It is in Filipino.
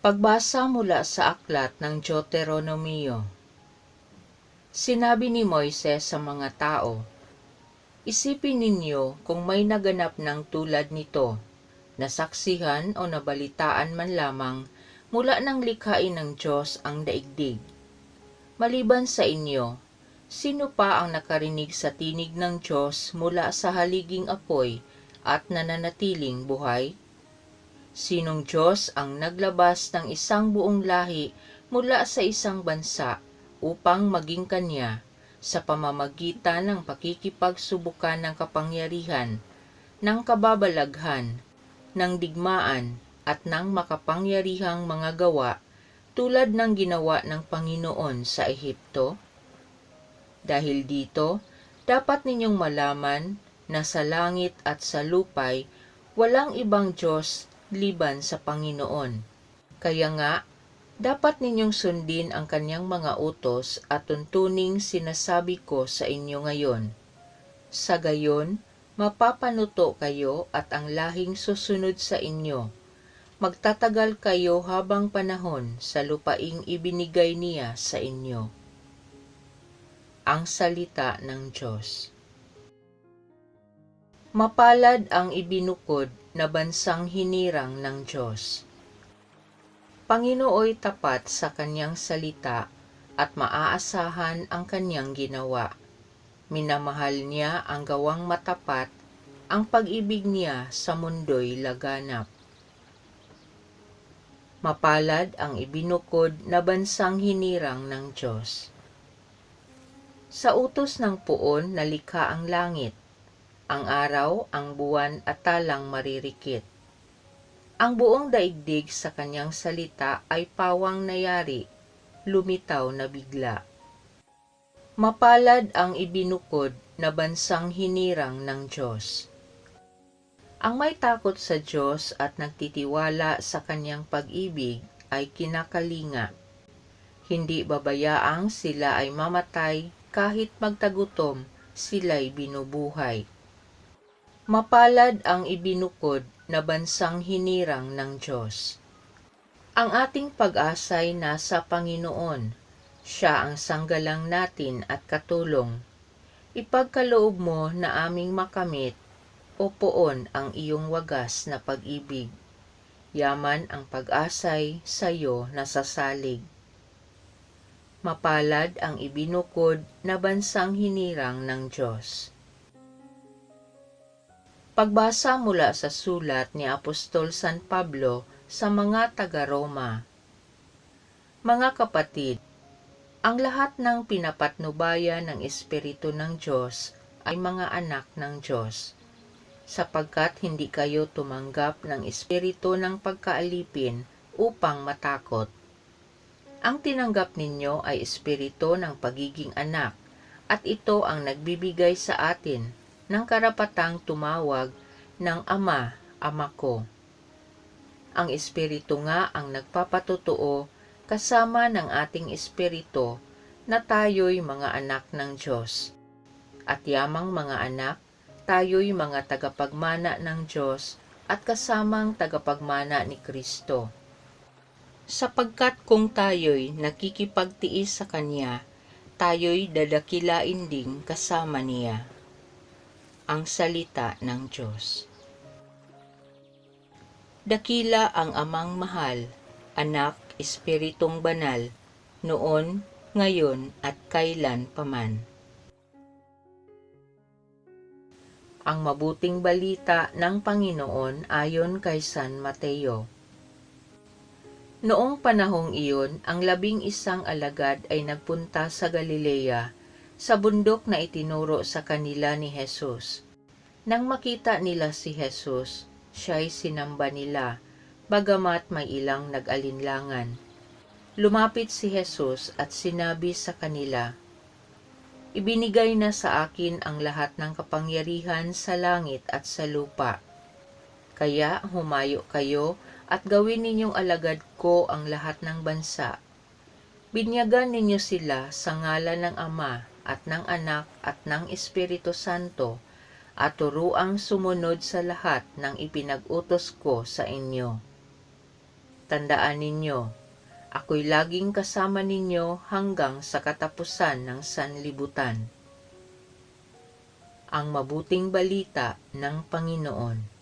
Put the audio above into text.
Pagbasa mula sa aklat ng Deuteronomio. Sinabi ni Moises sa mga tao, "Isipin ninyo kung may naganap ng tulad nito, nasaksihan o nabalitaan man lamang mula nang likhain ng Diyos ang daigdig. Maliban sa inyo, sino pa ang nakarinig sa tinig ng Diyos mula sa haliging apoy at nananatiling buhay? Sinong Diyos ang naglabas ng isang buong lahi mula sa isang bansa upang maging kanya sa pamamagitan ng pakikipagsubukan ng kapangyarihan, ng kababalaghan, ng digmaan at ng makapangyarihang mga gawa tulad ng ginawa ng Panginoon sa Ehipto? Dahil dito, dapat ninyong malaman na sa langit at sa lupay walang ibang Diyos liban sa Panginoon. Kaya nga, dapat ninyong sundin ang kanyang mga utos at tuntuning sinasabi ko sa inyo ngayon. Sa gayon, mapapanuto kayo at ang lahing susunod sa inyo. Magtatagal kayo habang panahon sa lupaing ibinigay niya sa inyo." Ang salita ng Diyos. Mapalad ang ibinukod na bansang hinirang ng Diyos. Panginooy tapat sa kanyang salita at maaasahan ang kanyang ginawa. Minamahal niya ang gawang matapat, ang pag-ibig niya sa mundo'y laganap. Mapalad ang ibinukod na bansang hinirang ng Diyos. Sa utos ng Poon nalikha ang langit, ang araw, ang buwan at talang maririkit. Ang buong daigdig sa kanyang salita ay pawang nayari, lumitaw na bigla. Mapalad ang ibinukod na bansang hinirang ng Diyos. Ang may takot sa Diyos at nagtitiwala sa kanyang pag-ibig ay kinakalinga. Hindi babayaang sila ay mamatay kahit magtagutom, sila'y binubuhay. Mapalad ang ibinukod na bansang hinirang ng Diyos. Ang ating pag-asa'y nasa Panginoon. Siya ang sanggalang natin at katulong. Ipagkaloob mo na aming makamit, O Poon, ang iyong wagas na pag-ibig. Yaman ang pag-asa'y sa'yo nasasalig. Mapalad ang ibinukod na bansang hinirang ng Diyos. Pagbasa mula sa sulat ni Apostol San Pablo sa mga taga-Roma. Mga kapatid, ang lahat ng pinapatnubayan ng Espiritu ng Diyos ay mga anak ng Diyos, sapagkat hindi kayo tumanggap ng espiritu ng pagkaalipin upang matakot. Ang tinanggap ninyo ay espiritu ng pagiging anak, at ito ang nagbibigay sa atin ng karapatang tumawag ng Ama, Ama ko. Ang espiritu nga ang nagpapatotoo kasama ng ating espiritu na tayo'y mga anak ng Diyos. At yamang mga anak, tayo'y mga tagapagmana ng Diyos at kasamang tagapagmana ni Kristo. Sapagkat kung tayo'y nakikipagtiis sa Kanya, tayo'y dadakilain ding kasama niya. Ang salita ng Diyos. Dakila ang Amang mahal, Anak, Espiritong banal, noon, ngayon at kailan paman. Ang mabuting balita ng Panginoon ayon kay San Mateo. Noong panahong iyon, ang 11 alagad ay nagpunta sa Galilea, sa bundok na itinuro sa kanila ni Jesus. Nang makita nila si Jesus, siya'y sinamba nila, bagamat may ilang nag-alinlangan. Lumapit si Jesus at sinabi sa kanila, "Ibinigay na sa akin ang lahat ng kapangyarihan sa langit at sa lupa. Kaya humayo kayo at gawin ninyong alagad ko ang lahat ng bansa. Binyagan ninyo sila sa ngalan ng Ama at ng Anak at ng Espiritu Santo at turuang sumunod sa lahat ng ipinag-utos ko sa inyo. Tandaan ninyo, ako'y laging kasama ninyo hanggang sa katapusan ng sanlibutan. Ang mabuting balita ng Panginoon.